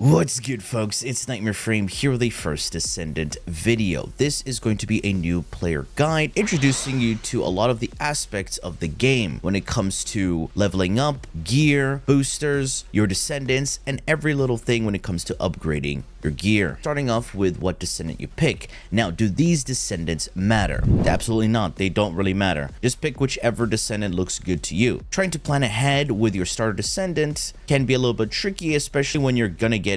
What's good, folks? It's Nightmare Frame here with a First Descendant video. This is going to be a new player guide introducing you to a lot of the aspects of the game when it comes to leveling up, gear, boosters, your descendants, and every little thing when it comes to upgrading your gear. Starting off with what descendant you pick. Now, do these descendants matter? Absolutely not. They don't really matter. Just pick whichever descendant looks good to you. Trying to plan ahead with your starter descendant can be a little bit tricky, especially when you're gonna get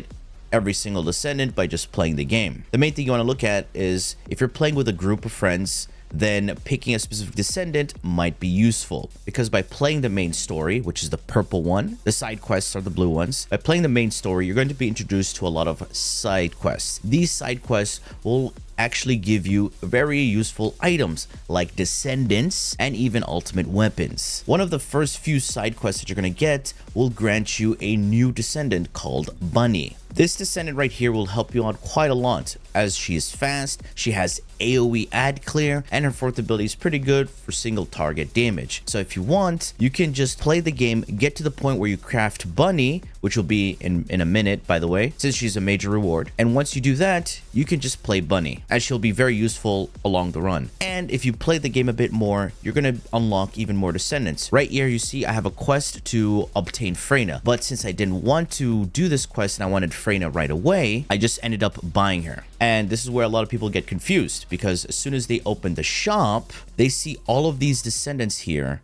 every single descendant by just playing the game. The main thing you want to look at is if you're playing with a group of friends, then picking a specific descendant might be useful, because by playing the main story, which is the purple one, the side quests are the blue ones. By playing the main story, you're going to be introduced to a lot of side quests. These side quests will actually give you very useful items like descendants and even ultimate weapons. One of the first few side quests that you're going to get will grant you a new descendant called Bunny. This descendant right here will help you out quite a lot, as she is fast, she has AoE ad clear, and her fourth ability is pretty good for single target damage. So if you want, you can just play the game, get to the point where you craft Bunny, which will be in a minute, by the way, since she's a major reward. And once you do that, you can just play Bunny, as she'll be very useful along the run. And if you play the game a bit more, you're going to unlock even more descendants. Right here, you see I have a quest to obtain Freyna, but since I didn't want to do this quest and I wanted Freyna right away, I just ended up buying her. And this is where a lot of people get confused, because as soon as they open the shop, they see all of these descendants here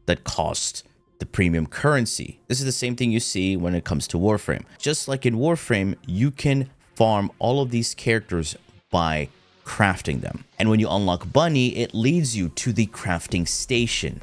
that cost the premium currency. This is the same thing you see when it comes to Warframe. Just like in Warframe, you can farm all of these characters by crafting them. And when you unlock Bunny, it leads you to the crafting station.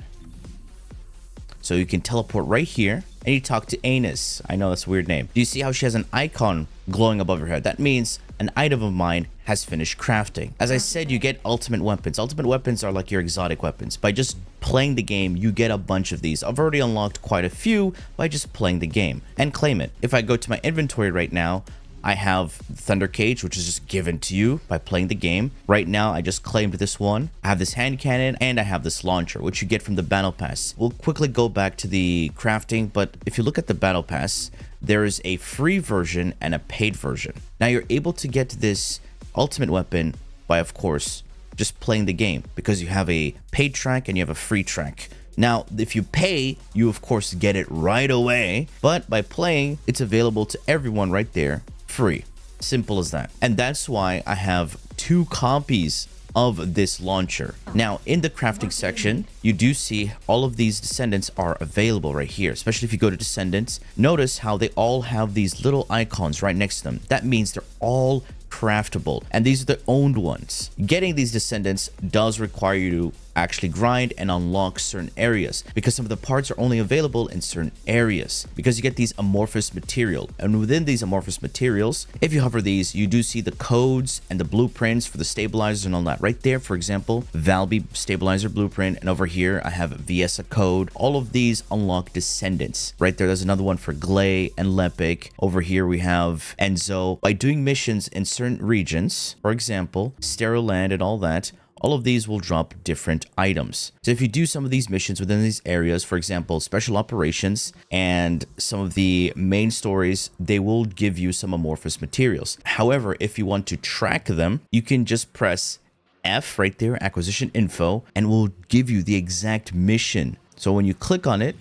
So you can teleport right here and you talk to Anus. I know that's a weird name. Do you see how she has an icon glowing above her head? That means an item of mine has finished crafting. As I said, you get ultimate weapons. Ultimate weapons are like your exotic weapons. By just playing the game, you get a bunch of these. I've already unlocked quite a few by just playing the game and claim it. If I go to my inventory right now, I have Thunder Cage, which is just given to you by playing the game. Right now, I just claimed this one. I have this hand cannon and I have this launcher, which you get from the battle pass. We'll quickly go back to the crafting, but if you look at the battle pass, there is a free version and a paid version. Now you're able to get this ultimate weapon by, of course, just playing the game, because you have a paid track and you have a free track. Now, if you pay, you of course get it right away, but by playing, it's available to everyone right there, free. Simple as that. And that's why I have 2 copies of this launcher. Now, in the crafting section, you do see all of these descendants are available right here, especially if you go to descendants. Notice how they all have these little icons right next to them. That means they're all craftable, and these are the owned ones. Getting these descendants does require you to actually grind and unlock certain areas, because some of the parts are only available in certain areas, because you get these amorphous material. And within these amorphous materials, if you hover these, you do see the codes and the blueprints for the stabilizers and all that right there. For example, Valby stabilizer blueprint, and over here I have Viesa code. All of these unlock descendants right there. There's another one for Glay and Lepic. Over here we have Enzo. By doing missions in certain regions, for example Sterile Land and all that, all of these will drop different items. So if you do some of these missions within these areas, for example, special operations and some of the main stories, they will give you some amorphous materials. However, if you want to track them, you can just press F right there, acquisition info, and will give you the exact mission. So when you click on it,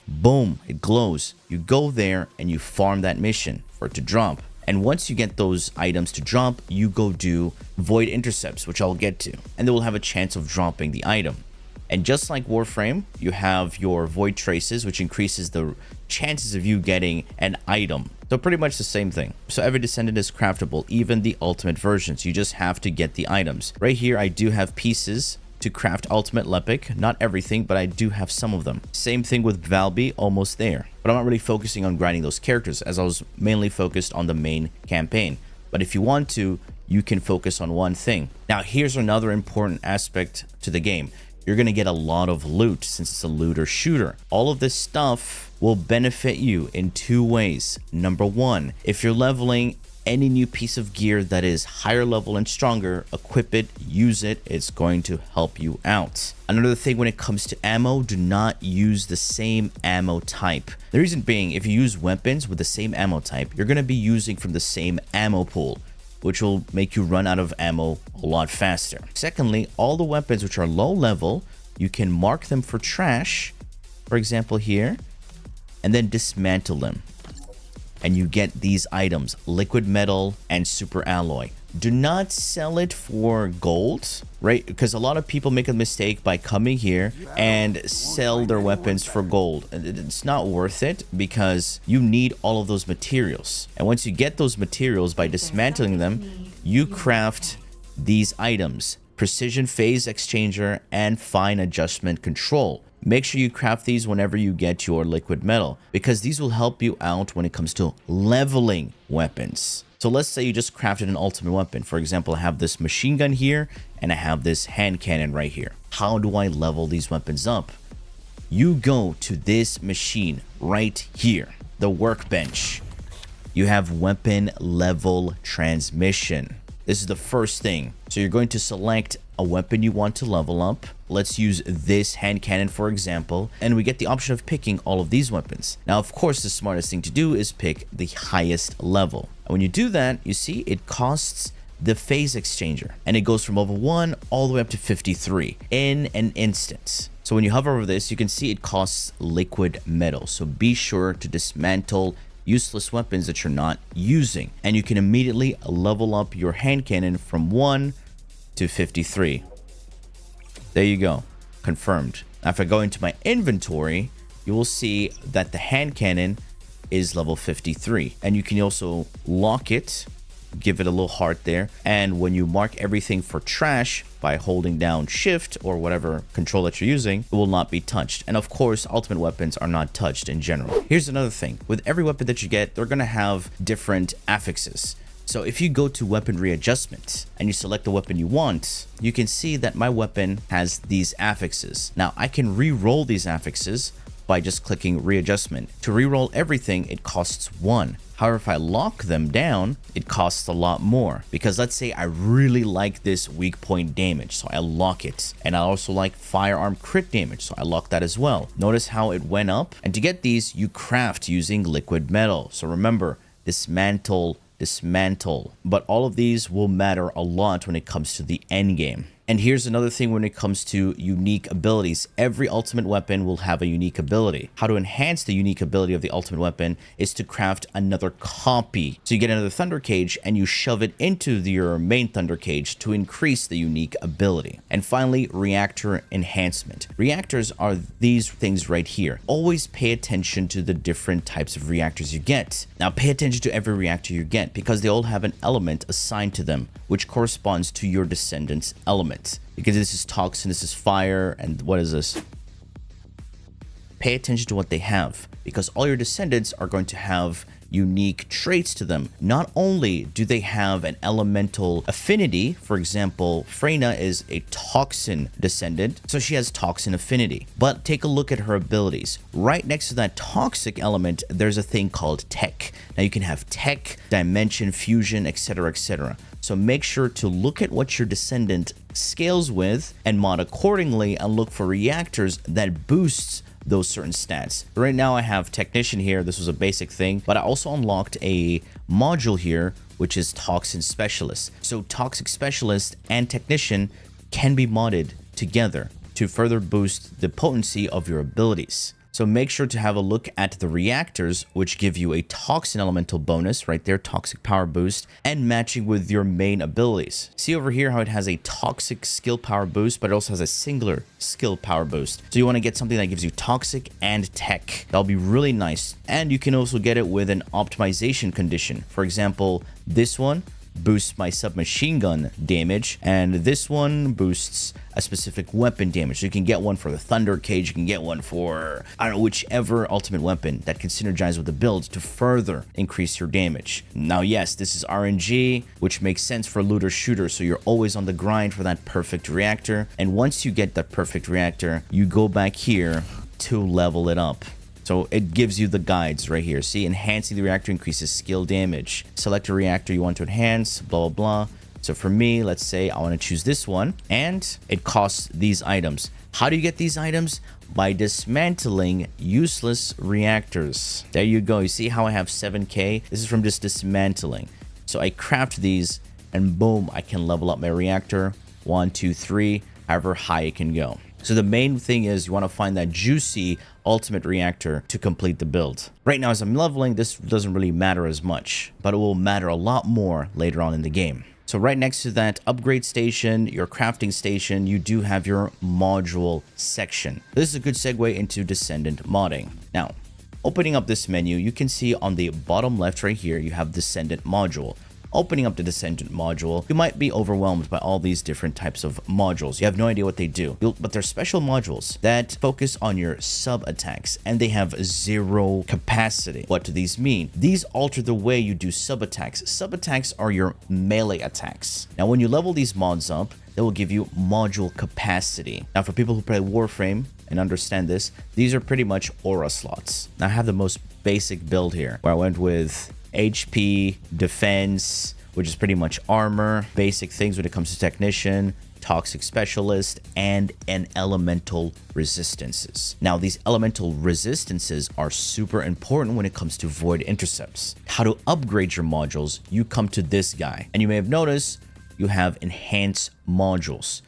boom, it glows. You go there and you farm that mission for it to drop. And once you get those items to drop, you go do Void Intercepts, which I'll get to, and they will have a chance of dropping the item. And just like Warframe, you have your Void Traces, which increases the chances of you getting an item. So pretty much the same thing. So every descendant is craftable, even the ultimate versions. You just have to get the items. Right here, I do have pieces to craft ultimate Lepic. Not everything, but I do have some of them. Same thing with Valby, almost there. But I'm not really focusing on grinding those characters, as I was mainly focused on the main campaign. But if you want to, you can focus on one thing. Now, here's another important aspect to the game. You're going to get a lot of loot, since it's a looter shooter. All of this stuff will benefit you in 2 ways. Number 1, if you're leveling any new piece of gear that is higher level and stronger, equip it, use it. It's going to help you out. Another thing when it comes to ammo, do not use the same ammo type. The reason being, if you use weapons with the same ammo type, you're going to be using from the same ammo pool, which will make you run out of ammo a lot faster. Secondly, all the weapons which are low level, you can mark them for trash, for example here, and then dismantle them. And you get these items, liquid metal and super alloy. Do not sell it for gold, right? Because a lot of people make a mistake by coming here and sell their weapons for gold. It's not worth it because you need all of those materials. And once you get those materials by dismantling them, you craft these items: precision phase exchanger and fine adjustment control. Make sure you craft these whenever you get your liquid metal, because these will help you out when it comes to leveling weapons. So let's say you just crafted an ultimate weapon. For example, I have this machine gun here and I have this hand cannon right here. How do I level these weapons up? You go to this machine right here, the workbench. You have weapon level transmission. This is the first thing. So you're going to select a weapon you want to level up. Let's use this hand cannon, for example, and we get the option of picking all of these weapons. Now, of course, the smartest thing to do is pick the highest level. And when you do that, you see it costs the phase exchanger, and it goes from level 1 all the way up to 53 in an instant. So when you hover over this, you can see it costs liquid metal. So be sure to dismantle useless weapons that you're not using, and you can immediately level up your hand cannon from 1 to 53. There you go, confirmed. Now if I go into my inventory, you will see that the hand cannon is level 53, and you can also lock it, give it a little heart there, and when you mark everything for trash by holding down shift or whatever control that you're using, it will not be touched. And of course, ultimate weapons are not touched in general. Here's another thing: with every weapon that you get, they're going to have different affixes. So if you go to weapon readjustment and you select the weapon you want, you can see that my weapon has these affixes. Now I can re-roll these affixes by just clicking readjustment. To re-roll everything, it costs 1. However, if I lock them down, it costs a lot more, because let's say I really like this weak point damage, so I lock it. And I also like firearm crit damage, so I lock that as well. Notice how it went up. And to get these, you craft using liquid metal. So remember, dismantle, but all of these will matter a lot when it comes to the end game. And here's another thing when it comes to unique abilities. Every ultimate weapon will have a unique ability. How to enhance the unique ability of the ultimate weapon is to craft another copy. So you get another thunder cage and you shove it into your main thunder cage to increase the unique ability. And finally, reactor enhancement. Reactors are these things right here. Always pay attention to the different types of reactors you get. Now pay attention to every reactor you get, because they all have an element assigned to them, which corresponds to your Descendants element. Because this is toxin, this is fire, and what is this? Pay attention to what they have, because all your Descendants are going to have unique traits to them. Not only do they have an elemental affinity, for example, Freyna is a toxin descendant, so she has toxin affinity. But take a look at her abilities. Right next to that toxic element, there's a thing called tech. Now you can have tech, dimension, fusion, etc., etc. So make sure to look at what your Descendant scales with and mod accordingly, and look for reactors that boosts those certain stats. Right now I have Technician here. This was a basic thing, but I also unlocked a module here, which is Toxin Specialist. So Toxic Specialist and Technician can be modded together to further boost the potency of your abilities. So make sure to have a look at the reactors, which give you a toxin elemental bonus right there, toxic power boost, and matching with your main abilities. See over here how it has a toxic skill power boost, but it also has a singular skill power boost. So you want to get something that gives you toxic and tech. That'll be really nice. And you can also get it with an optimization condition. For example, this one boosts my submachine gun damage, and this one boosts a specific weapon damage. So you can get one for the thunder cage, you can get one for, I don't know, whichever ultimate weapon that can synergize with the build to further increase your damage. Now, yes, this is RNG, which makes sense for looter shooter, so you're always on the grind for that perfect reactor. And once you get that perfect reactor, you go back here to level it up. So it gives you the guides right here. See, enhancing the reactor increases skill damage. Select a reactor you want to enhance, blah, blah, blah. So for me, let's say I want to choose this one, and it costs these items. How do you get these items? By dismantling useless reactors. There you go. You see how I have 7k? This is from just dismantling. So I craft these, and boom, I can level up my reactor. 1, 2, 3, however high it can go. So the main thing is you want to find that juicy ultimate reactor to complete the build. Right now, as I'm leveling, this doesn't really matter as much, but it will matter a lot more later on in the game. So right next to that upgrade station, your crafting station, you do have your module section. This is a good segue into Descendant modding. Now, opening up this menu, you can see on the bottom left right here, you have Descendant module. Opening up the Descendant module, you might be overwhelmed by all these different types of modules. You have no idea what they do, but they're special modules that focus on your sub attacks, and they have 0 capacity. What do these mean? These alter the way you do sub attacks. Sub attacks are your melee attacks. Now, when you level these mods up, they will give you module capacity. Now, for people who play Warframe and understand this, these are pretty much aura slots. Now, I have the most basic build here, where I went with HP, defense, which is pretty much armor, basic things when it comes to technician, toxic specialist, and an elemental resistances. Now, these elemental resistances are super important when it comes to void intercepts. How to upgrade your modules, you come to this guy, and you may have noticed you have enhanced modules.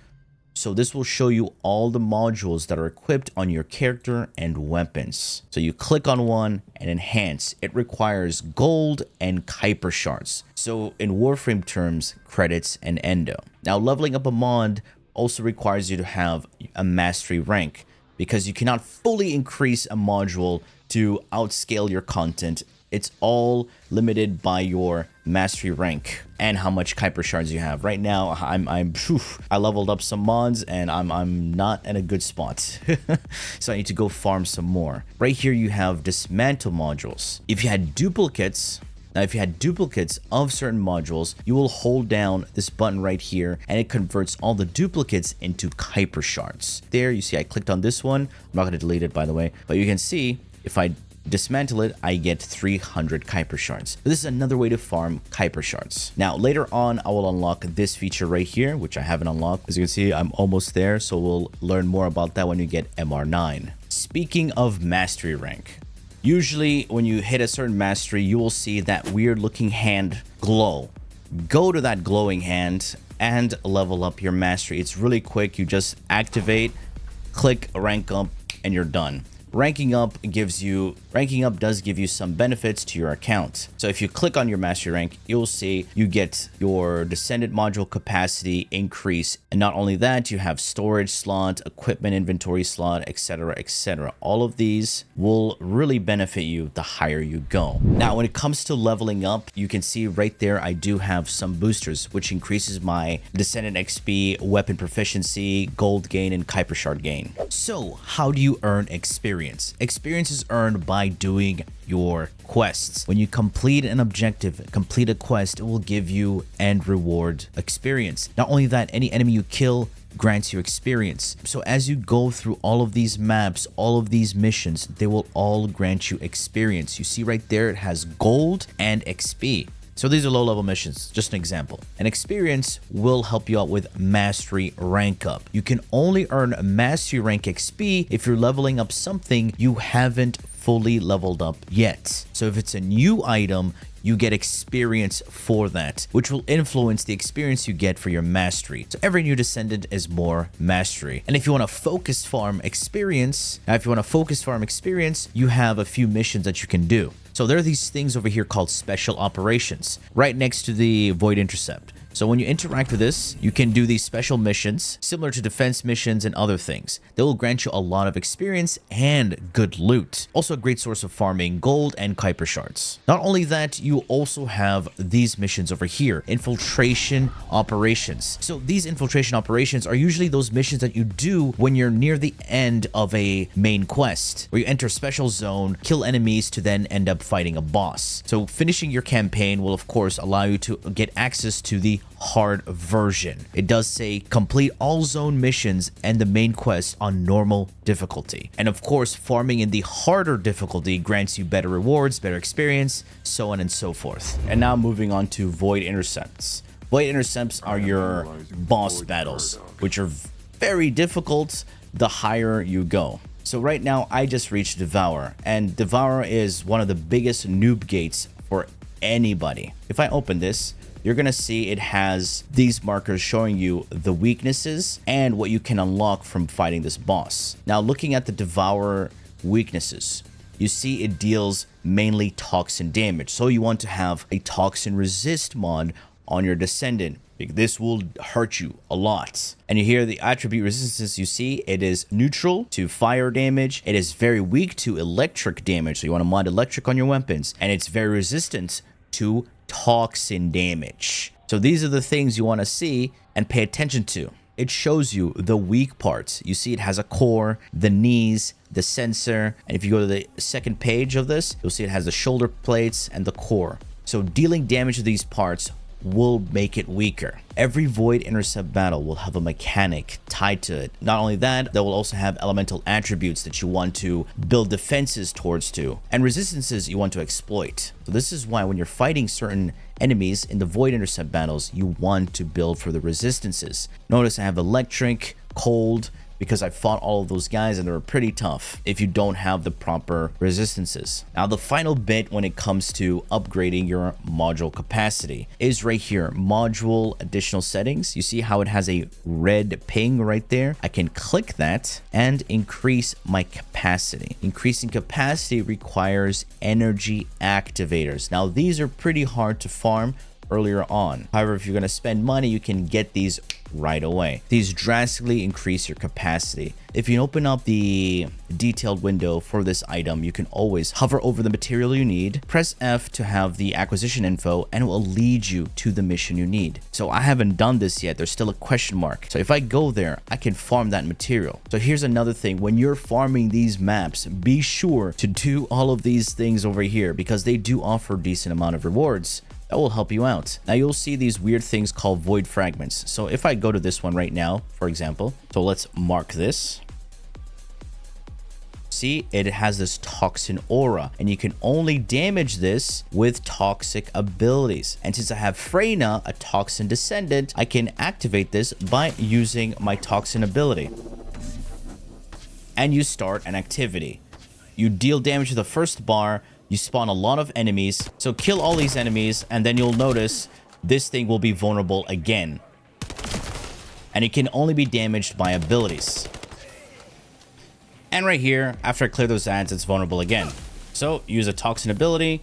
So this will show you all the modules that are equipped on your character and weapons. So you click on one and enhance. It requires gold and Kuiper shards. So in Warframe terms, credits and endo. Now, leveling up a mod also requires you to have a mastery rank, because you cannot fully increase a module to outscale your content. It's all limited by your mastery rank and how much Kuiper shards you have. Right now, I leveled up some mods and I'm not in a good spot. So I need to go farm some more. Right here, you have dismantle modules. If you had duplicates, of certain modules, you will hold down this button right here, and it converts all the duplicates into Kuiper shards. There, you see I clicked on this one. I'm not going to delete it, by the way, but you can see if I dismantle it, I get 300 Kuiper shards. This is another way to farm Kuiper shards. Now, later on, I will unlock this feature right here, which I haven't unlocked. As you can see, I'm almost there, so we'll learn more about that when you get MR9. Speaking of mastery rank, usually when you hit a certain mastery, you will see that weird looking hand glow. Go to that glowing hand and level up your mastery. It's really quick. You just activate, click rank up, and you're done. Ranking up does give you some benefits to your account. So if you click on your mastery rank, you'll see you get your Descendant module capacity increase. And not only that, you have storage slot, equipment inventory slot, etc., etc. All of these will really benefit you the higher you go. Now, when it comes to leveling up, you can see right there, I do have some boosters, which increases my Descendant XP, weapon proficiency, gold gain, and Kuiper shard gain. So how do you earn experience? Experience is earned by doing your quests. When you complete an objective, complete a quest, it will give you end reward experience. Not only that, any enemy you kill grants you experience. So as you go through all of these maps, all of these missions, they will all grant you experience. You see right there, it has gold and XP. So these are low-level missions, just an example. An experience will help you out with mastery rank up. You can only earn mastery rank XP if you're leveling up something you haven't fully leveled up yet. So if it's a new item, you get experience for that, which will influence the experience you get for your mastery. So every new Descendant is more mastery. And if you want to focus farm experience, you have a few missions that you can do. So there are these things over here called special operations, right next to the void intercept. So when you interact with this, you can do these special missions, similar to defense missions and other things. They will grant you a lot of experience and good loot. Also a great source of farming gold and Kuiper shards. Not only that, you also have these missions over here, infiltration operations. So these infiltration operations are usually those missions that you do when you're near the end of a main quest, where you enter a special zone, kill enemies to then end up fighting a boss. So finishing your campaign will of course allow you to get access to the hard version. It does say complete all zone missions and the main quest on normal difficulty. And of course, farming in the harder difficulty grants you better rewards, better experience, so on and so forth. And now moving on to Void Intercepts. Void Intercepts are your boss battles, which are very difficult the higher you go. So right now I just reached Devour, and Devour is one of the biggest noob gates for anybody. If I open this, you're gonna see it has these markers showing you the weaknesses and what you can unlock from fighting this boss. Now looking at the Devour weaknesses, you see it deals mainly toxin damage. So you want to have a toxin resist mod on your Descendant. This will hurt you a lot. And you hear the attribute resistances, you see it is neutral to fire damage. It is very weak to electric damage. So you want to mod electric on your weapons. And it's very resistant to toxin damage. So these are the things you want to see and pay attention to. It shows you the weak parts. You see it has a core, the knees, the sensor. And if you go to the second page of this, you'll see it has the shoulder plates and the core. So dealing damage to these parts will make it weaker. Every Void Intercept battle will have a mechanic tied to it. Not only that, they will also have elemental attributes that you want to build defenses towards to, and resistances you want to exploit. So this is why when you're fighting certain enemies in the Void Intercept battles, you want to build for the resistances. Notice I have electric, cold, because I fought all of those guys and they were pretty tough if you don't have the proper resistances. Now the final bit when it comes to upgrading your module capacity is right here, module additional settings. You see how it has a red ping right there? I can click that and increase my capacity. Increasing capacity requires energy activators. Now these are pretty hard to farm earlier on. However, if you're going to spend money, you can get these right away. These drastically increase your capacity. If you open up the detailed window for this item, you can always hover over the material you need, press F to have the acquisition info, and it will lead you to the mission you need. So I haven't done this yet. There's still a question mark. So if I go there, I can farm that material. So here's another thing. When you're farming these maps, be sure to do all of these things over here because they do offer a decent amount of rewards that will help you out. Now you'll see these weird things called void fragments. So if I go to this one right now, for example, so let's mark this. See, it has this toxin aura, and you can only damage this with toxic abilities. And since I have Freyna, a toxin descendant, I can activate this by using my toxin ability. And you start an activity. You deal damage to the first bar, you spawn a lot of enemies, so kill all these enemies, and then you'll notice this thing will be vulnerable again. And it can only be damaged by abilities. And right here, after I clear those ads, it's vulnerable again. So use a toxin ability.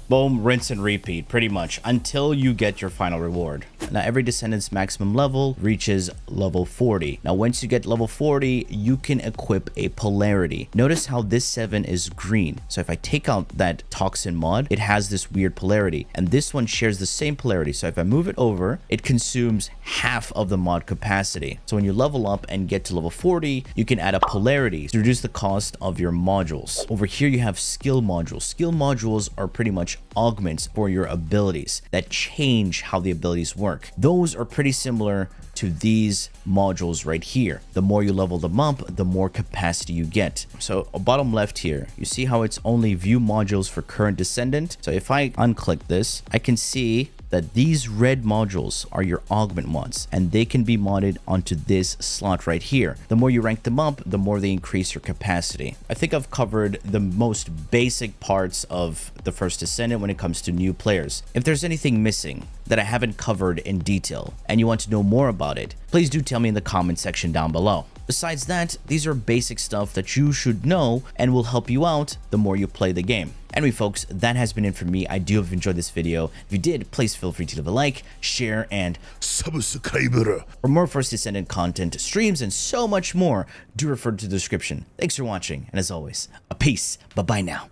Boom, rinse and repeat, pretty much, until you get your final reward. Now, every Descendant's maximum level reaches level 40. Now, once you get level 40, you can equip a polarity. Notice how this 7 is green. So if I take out that toxin mod, it has this weird polarity. And this one shares the same polarity. So if I move it over, it consumes half of the mod capacity. So when you level up and get to level 40, you can add a polarity to reduce the cost of your modules. Over here, you have skill modules. Skill modules are pretty much augments for your abilities that change how the abilities work. Those are pretty similar to these modules right here. The more you level them up, the more capacity you get. So bottom left here, you see how it's only view modules for current Descendant. So if I unclick this, I can see that these red modules are your augment mods, and they can be modded onto this slot right here. The more you rank them up, the more they increase your capacity. I think I've covered the most basic parts of the First Descendant when it comes to new players. If there's anything missing that I haven't covered in detail and you want to know more about it, please do tell me in the comment section down below. Besides that, these are basic stuff that you should know and will help you out the more you play the game. Anyway, folks, that has been it for me. I do hope you enjoyed this video. If you did, please feel free to leave a like, share, and subscribe. For more First Descendant content, streams, and so much more, do refer to the description. Thanks for watching, and as always, a peace. Bye-bye now.